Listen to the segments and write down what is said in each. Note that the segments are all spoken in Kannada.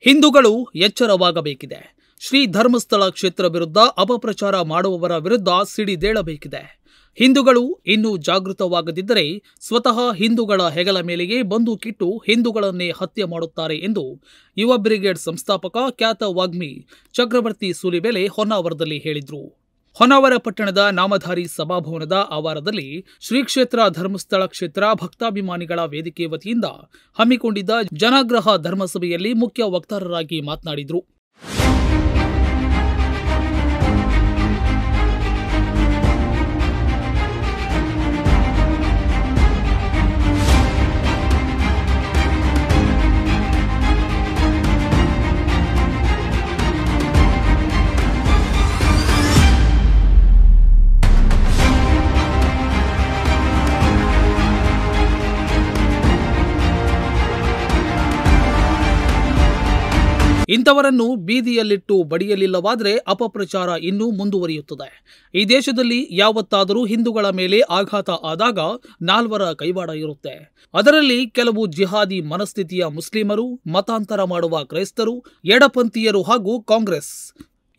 ಹಿಂದೂಗಳು ಎಚ್ಚರವಾಗಬೇಕಿದೆ. ಶ್ರೀ ಧರ್ಮಸ್ಥಳ ಕ್ಷೇತ್ರ ವಿರುದ್ಧ ಅಪಪ್ರಚಾರ ಮಾಡುವವರ ವಿರುದ್ಧ ಸಿಡಿದೇಳಬೇಕಿದೆ. ಹಿಂದೂಗಳು ಇನ್ನೂ ಜಾಗೃತವಾಗದಿದ್ದರೆ ಸ್ವತಃ ಹಿಂದೂಗಳ ಹೆಗಲ ಮೇಲೆಯೇ ಬಂದೂಕಿಟ್ಟು ಹಿಂದೂಗಳನ್ನೇ ಹತ್ಯೆ ಮಾಡುತ್ತಾರೆ ಎಂದು ಯುವ ಬ್ರಿಗೇಡ್ ಸಂಸ್ಥಾಪಕ ಖ್ಯಾತ ವಾಗ್ಮಿ ಚಕ್ರವರ್ತಿ ಸೂಲಿಬೆಲೆ ಹೊನ್ನಾವರದಲ್ಲಿ ಹೇಳಿದರು. ಹೊನ್ನಾವರ ಪಟ್ಟಣದ ನಾಮಧಾರಿ ಸಭಾಭವನದ ಆವರಣದಲ್ಲಿ ಶ್ರೀ ಕ್ಷೇತ್ರ ಧರ್ಮಸ್ಥಳ ಕ್ಷೇತ್ರ ಭಕ್ತಾಭಿಮಾನಿಗಳ ವೇದಿಕೆ ವತಿಯಿಂದ ಹಮ್ಮಿಕೊಂಡಿದ್ದ ಜನಾಗ್ರಹ ಧರ್ಮಸಭೆಯಲ್ಲಿ ಮುಖ್ಯ ವಕ್ತಾರರಾಗಿ ಮಾತನಾಡಿದರು. ಇಂಥವರನ್ನು ಬೀದಿಯಲ್ಲಿಟ್ಟು ಬಡಿಯಲಿಲ್ಲವಾದರೆ ಅಪಪ್ರಚಾರ ಇನ್ನೂ ಮುಂದುವರಿಯುತ್ತದೆ. ಈ ದೇಶದಲ್ಲಿ ಯಾವತ್ತಾದರೂ ಹಿಂದೂಗಳ ಮೇಲೆ ಆಘಾತ ಆದಾಗ ನಾಲ್ವರ ಕೈವಾಡ ಇರುತ್ತೆ. ಅದರಲ್ಲಿ ಕೆಲವು ಜಿಹಾದಿ ಮನಸ್ಥಿತಿಯ ಮುಸ್ಲಿಮರು, ಮತಾಂತರ ಮಾಡುವ ಕ್ರೈಸ್ತರು, ಎಡಪಂಥೀಯರು ಹಾಗೂ ಕಾಂಗ್ರೆಸ್.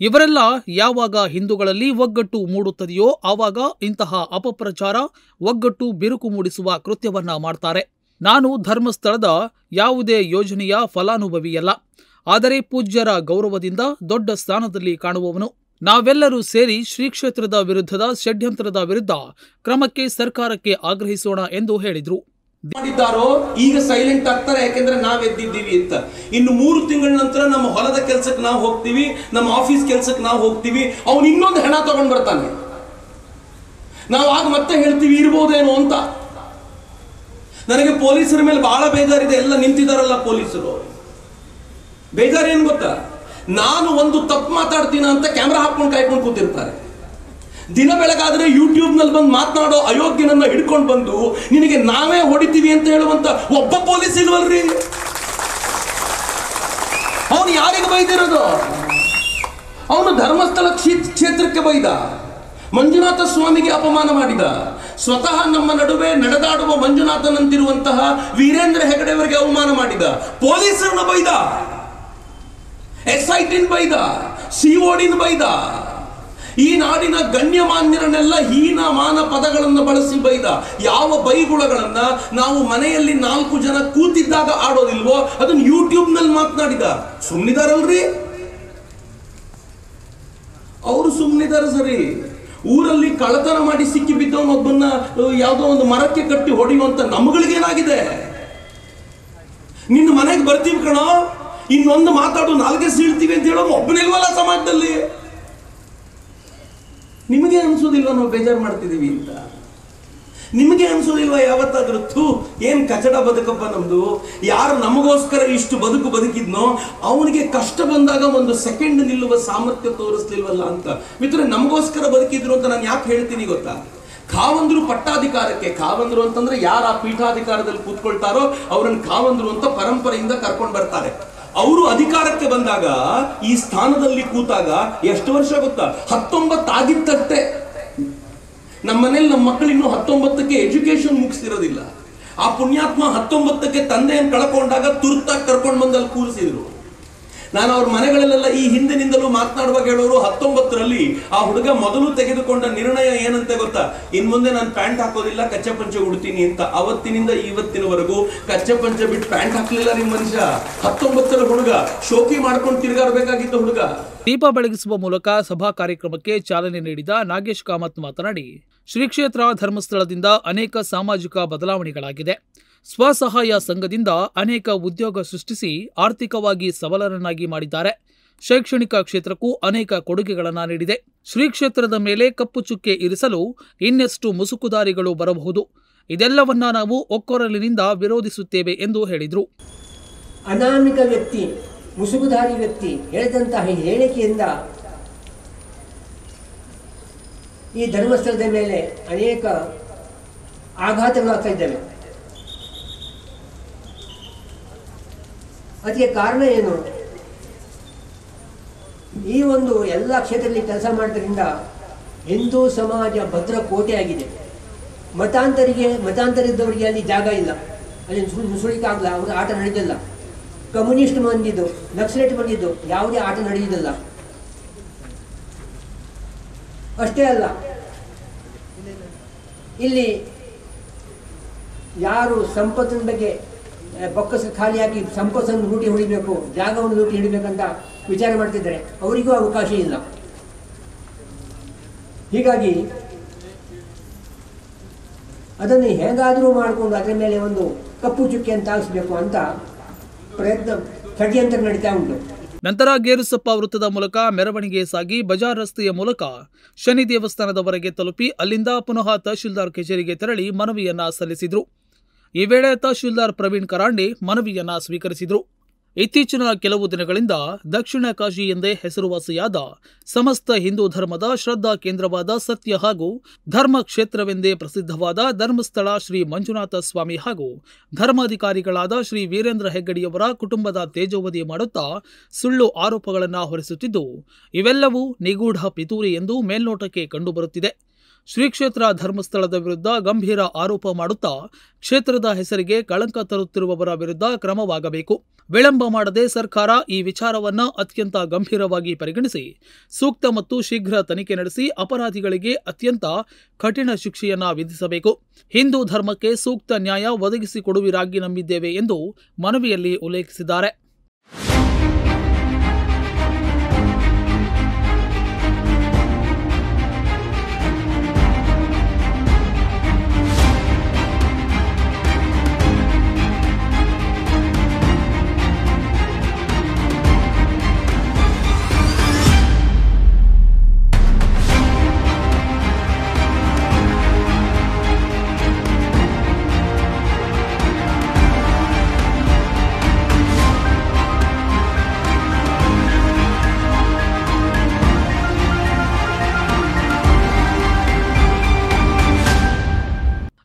ಇವರೆಲ್ಲ ಯಾವಾಗ ಹಿಂದೂಗಳಲ್ಲಿ ಒಗ್ಗಟ್ಟು ಮೂಡುತ್ತದೆಯೋ ಆವಾಗ ಇಂತಹ ಅಪಪ್ರಚಾರ, ಒಗ್ಗಟ್ಟು ಬಿರುಕು ಮೂಡಿಸುವ ಕೃತ್ಯವನ್ನ ಮಾಡ್ತಾರೆ. ನಾನು ಧರ್ಮಸ್ಥಳದ ಯಾವುದೇ ಯೋಜನೆಯ ಫಲಾನುಭವಿಯಲ್ಲ. ಆದರೆ ಪೂಜ್ಯರ ಗೌರವದಿಂದ ದೊಡ್ಡ ಸ್ಥಾನದಲ್ಲಿ ಕಾಣುವವನು. ನಾವೆಲ್ಲರೂ ಸೇರಿ ಶ್ರೀ ಕ್ಷೇತ್ರದ ವಿರುದ್ಧದ ಷಡ್ಯಂತ್ರದ ವಿರುದ್ಧ ಕ್ರಮಕ್ಕೆ ಸರ್ಕಾರಕ್ಕೆ ಆಗ್ರಹಿಸೋಣ ಎಂದು ಹೇಳಿದರು. ಮಾಡಿದ್ದಾರೋ ಈಗ ಸೈಲೆಂಟ್ ಆಗ್ತಾರೆ, ಯಾಕೆಂದ್ರೆ ನಾವ್ ಎದ್ದಿದ್ದೀವಿ ಅಂತ. ಇನ್ನು 3 ತಿಂಗಳ ನಂತರ ನಮ್ಮ ಹೊಲದ ಕೆಲ್ಸಕ್ಕೆ ನಾವು ಹೋಗ್ತೀವಿ, ನಮ್ಮ ಆಫೀಸ್ ಕೆಲ್ಸಕ್ಕೆ ನಾವು ಹೋಗ್ತೀವಿ, ಅವನು ಇನ್ನೊಂದು ಹೆಣ ತಗೊಂಡ್ ಬರ್ತಾನೆ. ನಾವು ಆಗ ಮತ್ತೆ ಹೇಳ್ತೀವಿ ಇರ್ಬೋದೇನೋ ಅಂತ. ನನಗೆ ಪೊಲೀಸರ ಮೇಲೆ ಬಹಳ ಬೇಜಾರಿದೆ. ಎಲ್ಲ ನಿಂತಿದ್ದಾರಲ್ಲ ಪೊಲೀಸರು, ಬೇಜಾರೇನು ಗೊತ್ತಾ? ನಾನು ಒಂದು ತಪ್ಪು ಮಾತಾಡ್ತೀನ ಅಂತ ಕ್ಯಾಮ್ರಾ ಹಾಕೊಂಡು ಕಾಯ್ಕೊಂಡು ಕೂತಿರ್ತಾರೆ. ದಿನ ಬೆಳಗಾದ್ರೆ ಯೂಟ್ಯೂಬ್ ನಲ್ಲಿ ಬಂದು ಮಾತನಾಡೋ ಅಯೋಗ್ಯನನ್ನ ಹಿಡ್ಕೊಂಡು ಬಂದು ನಿನಗೆ ನಾವೇ ಹೊಡಿತೀವಿ ಅಂತ ಹೇಳುವಂತ ಒಬ್ಬ ಪೊಲೀಸ್ ಇಲ್ವಲ್ರಿ? ಅವನು ಯಾರಿಗೆ ಬೈದಿರೋದು? ಅವನು ಧರ್ಮಸ್ಥಳ ಕ್ಷೇತ್ರಕ್ಕೆ ಬೈದ, ಮಂಜುನಾಥ ಸ್ವಾಮಿಗೆ ಅಪಮಾನ ಮಾಡಿದ, ಸ್ವತಃ ನಮ್ಮ ನಡುವೆ ನಡೆದಾಡುವ ಮಂಜುನಾಥನಂತಿರುವಂತಹ ವೀರೇಂದ್ರ ಹೆಗಡೆಯವರಿಗೆ ಅವಮಾನ ಮಾಡಿದ, ಪೊಲೀಸರನ್ನ ಬೈದ, SIT ಬೈದ, COD ಬೈದ, ಈ ನಾಡಿನ ಗಣ್ಯಮಾನ್ಯರನ್ನೆಲ್ಲ ಹೀನಮಾನ ಪದಗಳನ್ನು ಬಳಸಿ ಬೈದ. ಯಾವ ಬೈಗುಳಗಳನ್ನ ನಾವು ಮನೆಯಲ್ಲಿ 4 ಜನ ಕೂತಿದ್ದಾಗ ಆಡೋದಿಲ್ವೋ ಅದನ್ನು ಯೂಟ್ಯೂಬ್ ನಲ್ಲಿ ಮಾತನಾಡಿದ. ಸುಮ್ಮನಿದಾರಲ್ರಿ ಅವರು? ಸುಮ್ಮನಿದಾರ ಸರಿ. ಊರಲ್ಲಿ ಕಳ್ಳತನ ಮಾಡಿ ಸಿಕ್ಕಿ ಬಿದ್ದವನೊಬ್ಬನ್ನ ಯಾವುದೋ ಒಂದು ಮರಕ್ಕೆ ಕಟ್ಟಿ ಹೊಡೆಯುವಂತ ನಮ್ಗಳಿಗೇನಾಗಿದೆ? ನಿನ್ನ ಮನೆಗೆ ಬರ್ತೀವಿ ಕಣೋ, ಇನ್ನೊಂದು ಮಾತಾಡು, ನಾಲ್ಗೆ ಸೀಳ್ತೀವಿ ಅಂತ ಹೇಳೋದು ಒಬ್ಬನಿಲ್ವಲ್ಲ ಸಮಾಜದಲ್ಲಿ. ನಿಮಗೆ ಅನ್ಸೋದಿಲ್ವ ನಾವು ಬೇಜಾರು ಮಾಡ್ತಿದೀವಿ ಅಂತ? ನಿಮಗೆ ಅನ್ಸೋದಿಲ್ವ ಯಾವತ್ತಾದ್ರೂ ಏನ್ ಕಚಡ ಬದುಕಪ್ಪ ನಮ್ದು? ಯಾರು ನಮಗೋಸ್ಕರ ಇಷ್ಟು ಬದುಕು ಬದುಕಿದ್ನೋ ಅವನಿಗೆ ಕಷ್ಟ ಬಂದಾಗ ಒಂದು ಸೆಕೆಂಡ್ ನಿಲ್ಲುವ ಸಾಮರ್ಥ್ಯ ತೋರಿಸ್ಲಿಲ್ವಲ್ಲ ಅಂತ. ಮಿತ್ರ, ನಮಗೋಸ್ಕರ ಬದುಕಿದ್ರು ಅಂತ ನಾನು ಯಾಕೆ ಹೇಳ್ತೀನಿ ಗೊತ್ತಾ? ಖಾವಂದ್ರು ಪಟ್ಟಾಧಿಕಾರಕ್ಕೆ, ಖಾವಂದ್ರು ಅಂತಂದ್ರೆ ಯಾರ ಆ ಪೀಠಾಧಿಕಾರದಲ್ಲಿ ಕೂತ್ಕೊಳ್ತಾರೋ ಅವರನ್ನು ಖಾವಂದ್ರು ಅಂತ ಪರಂಪರೆಯಿಂದ ಕರ್ಕೊಂಡು ಬರ್ತಾರೆ. ಅವರು ಅಧಿಕಾರಕ್ಕೆ ಬಂದಾಗ, ಈ ಸ್ಥಾನದಲ್ಲಿ ಕೂತಾಗ ಎಷ್ಟು ವರ್ಷ ಗೊತ್ತಾ? 19 ಆಗಿತ್ತಷ್ಟೇ. ನಮ್ಮ ಮನೇಲಿ ನಮ್ಮ ಮಕ್ಕಳು ಇನ್ನೂ 19ಕ್ಕೆ ಎಜುಕೇಶನ್ ಮುಗಿಸಿರೋದಿಲ್ಲ. ಆ ಪುಣ್ಯಾತ್ಮ 19ಕ್ಕೆ ತಂದೆಯನ್ನು ಕಳ್ಕೊಂಡಾಗ ತುರ್ತಾಗಿ ಕರ್ಕೊಂಡು ಬಂದಲ್ಲಿ ಕೂರಿಸಿದ್ರು. ನಾನು ಅವ್ರ ಮನೆಗಳಲ್ಲೆಲ್ಲ ಈ ಹಿಂದಿನಿಂದಲೂ ಮಾತನಾಡುವಾಗ ಹೇಳೋರು, 19ರಲ್ಲಿ ಆ ಹುಡುಗ ಮೊದಲು ತೆಗೆದುಕೊಂಡ ನಿರ್ಣಯ ಏನಂತ ಗೊತ್ತಾ? ಇನ್ ಮುಂದೆ ನಾನು ಪ್ಯಾಂಟ್ ಹಾಕೋದಿಲ್ಲ, ಕಚ್ಚೆ ಪಂಚೆ ಉಡ್ತೀನಿ ಅಂತ. ಅವತ್ತಿನಿಂದ ಇವತ್ತಿನವರೆಗೂ ಕಚ್ಚೆ ಪಂಚೆ ಬಿಟ್ಟು ಪ್ಯಾಂಟ್ ಹಾಕ್ಲಿಲ್ಲ ನಿಮ್ಮ ಮನುಷ್ಯ. 19ರ ಹುಡುಗ, ಶೋಕಿ ಮಾಡ್ಕೊಂಡು ತಿರುಗಾಡಬೇಕಾಗಿದ್ದ ಹುಡುಗ. ದೀಪ ಬೆಳಗಿಸುವ ಮೂಲಕ ಸಭಾ ಕಾರ್ಯಕ್ರಮಕ್ಕೆ ಚಾಲನೆ ನೀಡಿದ ನಾಗೇಶ್ ಕಾಮತ್ ಮಾತನಾಡಿ, ಶ್ರೀ ಕ್ಷೇತ್ರ ಧರ್ಮಸ್ಥಳದಿಂದ ಅನೇಕ ಸಾಮಾಜಿಕ ಬದಲಾವಣೆಗಳಾಗಿದೆ. ಸ್ವಸಹಾಯ ಸಂಘದಿಂದ ಅನೇಕ ಉದ್ಯೋಗ ಸೃಷ್ಟಿಸಿ ಆರ್ಥಿಕವಾಗಿ ಸಬಲರನ್ನಾಗಿ ಮಾಡಿದ್ದಾರೆ. ಶೈಕ್ಷಣಿಕ ಕ್ಷೇತ್ರಕ್ಕೂ ಅನೇಕ ಕೊಡುಗೆಗಳನ್ನು ನೀಡಿದೆ. ಶ್ರೀ ಕ್ಷೇತ್ರದ ಮೇಲೆ ಕಪ್ಪು ಚುಕ್ಕೆ ಇರಿಸಲು ಇನ್ನೆಷ್ಟು ಮುಸುಕುದಾರಿಗಳು ಬರಬಹುದು. ಇದೆಲ್ಲವನ್ನ ನಾವು ಒಕ್ಕೊರಲಿನಿಂದ ವಿರೋಧಿಸುತ್ತೇವೆ ಎಂದು ಹೇಳಿದರು. ಅನಾಮಿಕ ವ್ಯಕ್ತಿ, ಮುಸುಕುದಾರಿ ವ್ಯಕ್ತಿ ಹೇಳಿದಂತಹ ಹೇಳಿಕೆಯಿಂದ ಈ ಧರ್ಮಸ್ಥಳದ ಮೇಲೆ ಅನೇಕ ಆಘಾತಗಳಾಗ್ತಾ ಇದ್ದಾವೆ. ಅದಕ್ಕೆ ಕಾರಣ ಏನು? ಈ ಒಂದು ಎಲ್ಲ ಕ್ಷೇತ್ರದಲ್ಲಿ ಕೆಲಸ ಮಾಡೋದ್ರಿಂದ ಹಿಂದೂ ಸಮಾಜ ಭದ್ರ ಕೋಟೆಯಾಗಿದೆ. ಮತಾಂತರಿದ್ದವರಿಗೆ ಅಲ್ಲಿ ಜಾಗ ಇಲ್ಲ, ಅಲ್ಲಿ ನುಸುಳಿಕಾಗಲ್ಲ, ಅವ್ರ ಆಟ ನಡೆದಿಲ್ಲ. ಕಮ್ಯುನಿಸ್ಟ್ ಬಂದಿದ್ದು, ನಕ್ಸಲೇಟ್ ಬಂದಿದ್ದು, ಯಾವುದೇ ಆಟ ನಡೆಯುವುದಿಲ್ಲ. ಅಷ್ಟೇ ಅಲ್ಲ, ಇಲ್ಲಿ ಯಾರು ಸಂಪತ್ತಿನ ಬಗ್ಗೆ ಬೊಕ್ಕಸ ಖಾಲಿ ಹಾಕಿ ಸಂಪತ್ತನ್ನು ಲೂಟಿ ಹೊಡಿಬೇಕು, ಜಾಗವನ್ನು ಲೂಟಿ ಹಿಡಿಬೇಕಂತ ವಿಚಾರ ಮಾಡ್ತಿದ್ದಾರೆ, ಅವರಿಗೂ ಅವಕಾಶ ಇಲ್ಲ. ಹೀಗಾಗಿ ಅದನ್ನು ಹೇಗಾದರೂ ಮಾಡಿಕೊಂಡು ಅದರ ಮೇಲೆ ಒಂದು ಕಪ್ಪು ಚುಕ್ಕಿಯನ್ನು ತಾಗಿಸಬೇಕು ಅಂತ ಪ್ರಯತ್ನ, ಷಡ್ಯಂತ್ರ ನಡೀತಾ ಉಂಟು. ನಂತರ ಗೇರುಸಪ್ಪ ವೃತ್ತದ ಮೂಲಕ ಮೆರವಣಿಗೆ ಸಾಗಿ ಬಜಾರ್ ರಸ್ತೆಯ ಮೂಲಕ ಶನಿ ದೇವಸ್ಥಾನದವರೆಗೆ ತಲುಪಿ ಅಲ್ಲಿಂದ ಪುನಃ ತಹಶೀಲ್ದಾರ್ ಕಚೇರಿಗೆ ತೆರಳಿ ಮನವಿಯನ್ನ ಸಲ್ಲಿಸಿದ್ರು. ಈ ವೇಳೆ ತಹಶೀಲ್ದಾರ್ ಪ್ರವೀಣ್ ಕರಾಂಡೆ ಮನವಿಯನ್ನ ಸ್ವೀಕರಿಸಿದ್ರು. ಇತ್ತೀಚಿನ ಕೆಲವು ದಿನಗಳಿಂದ ದಕ್ಷಿಣ ಕಾಶಿ ಎಂದೇ ಹೆಸರುವಾಸಿಯಾದ ಸಮಸ್ತ ಹಿಂದೂ ಧರ್ಮದ ಶ್ರದ್ಧಾ ಕೇಂದ್ರವಾದ ಸತ್ಯ ಹಾಗೂ ಧರ್ಮ ಕ್ಷೇತ್ರವೆಂದೇ ಪ್ರಸಿದ್ಧವಾದ ಧರ್ಮಸ್ಥಳ ಶ್ರೀ ಮಂಜುನಾಥ ಸ್ವಾಮಿ ಹಾಗೂ ಧರ್ಮಾಧಿಕಾರಿಗಳಾದ ಶ್ರೀ ವೀರೇಂದ್ರ ಹೆಗ್ಗಡಿಯವರ ಕುಟುಂಬದ ತೇಜೋವಧಿ ಮಾಡುತ್ತಾ ಸುಳ್ಳು ಆರೋಪಗಳನ್ನು ಹೊರಿಸುತ್ತಿದ್ದು, ಇವೆಲ್ಲವೂ ನಿಗೂಢ ಪಿತೂರಿ ಎಂದು ಮೇಲ್ನೋಟಕ್ಕೆ ಕಂಡುಬರುತ್ತಿದೆ. ಶ್ರೀ ಕ್ಷೇತ್ರ ಧರ್ಮಸ್ಥಳದ ವಿರುದ್ಧ ಗಂಭೀರ ಆರೋಪ ಮಾಡುತ್ತಾ ಕ್ಷೇತ್ರದ ಹೆಸರಿಗೆ ಕಳಂಕ ತರುತ್ತಿರುವವರ ವಿರುದ್ಧ ಕ್ರಮವಾಗಬೇಕು. ವಿಳಂಬ ಮಾಡದೆ ಸರ್ಕಾರ ಈ ವಿಚಾರವನ್ನು ಅತ್ಯಂತ ಗಂಭೀರವಾಗಿ ಪರಿಗಣಿಸಿ ಸೂಕ್ತ ಮತ್ತು ಶೀಘ್ರ ತನಿಖೆ ನಡೆಸಿ ಅಪರಾಧಿಗಳಿಗೆ ಅತ್ಯಂತ ಕಠಿಣ ಶಿಕ್ಷೆಯನ್ನ ವಿಧಿಸಬೇಕು. ಹಿಂದೂ ಧರ್ಮಕ್ಕೆ ಸೂಕ್ತ ನ್ಯಾಯ ಒದಗಿಸಿಕೊಡುವಿರಾಗಿ ನಂಬಿದ್ದೇವೆ ಎಂದು ಮನವಿಯಲ್ಲಿ ಉಲ್ಲೇಖಿಸಿದ್ದಾರೆ.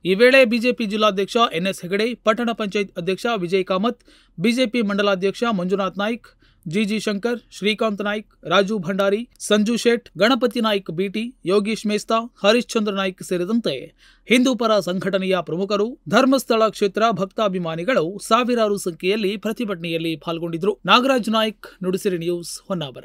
ಈ ವೇಳೆ ಬಿಜೆಪಿ ಜಿಲ್ಲಾಧ್ಯಕ್ಷ ಎನ್ಎಸ್ ಹೆಗಡೆ, ಪಟ್ಟಣ ಪಂಚಾಯತ್ ಅಧ್ಯಕ್ಷ ವಿಜಯ್ ಕಾಮತ್, ಬಿಜೆಪಿ ಮಂಡಲಾಧ್ಯಕ್ಷ ಮಂಜುನಾಥ್ ನಾಯ್ಕ್, ಜಿಜಿ ಶಂಕರ್, ಶ್ರೀಕಾಂತ್ ನಾಯ್ಕ್, ರಾಜು ಭಂಡಾರಿ, ಸಂಜು ಶೇಟ್, ಗಣಪತಿ ನಾಯ್ಕ್ ಬಿಟಿ, ಯೋಗೀಶ್ ಮೇಸ್ತಾ, ಹರಿಶ್ಚಂದ್ರ ನಾಯ್ಕ್ ಸೇರಿದಂತೆ ಹಿಂದೂ ಪರ ಸಂಘಟನೆಯ ಪ್ರಮುಖರು, ಧರ್ಮಸ್ಥಳ ಕ್ಷೇತ್ರ ಭಕ್ತಾಭಿಮಾನಿಗಳು ಸಾವಿರಾರು ಸಂಖ್ಯೆಯಲ್ಲಿ ಪ್ರತಿಭಟನೆಯಲ್ಲಿ ಪಾಲ್ಗೊಂಡಿದ್ದರು. ನಾಗರಾಜ್ ನಾಯ್ಕ್, ನುಡಿಸಿರಿ ನ್ಯೂಸ್, ಹೊನ್ನಾವರ.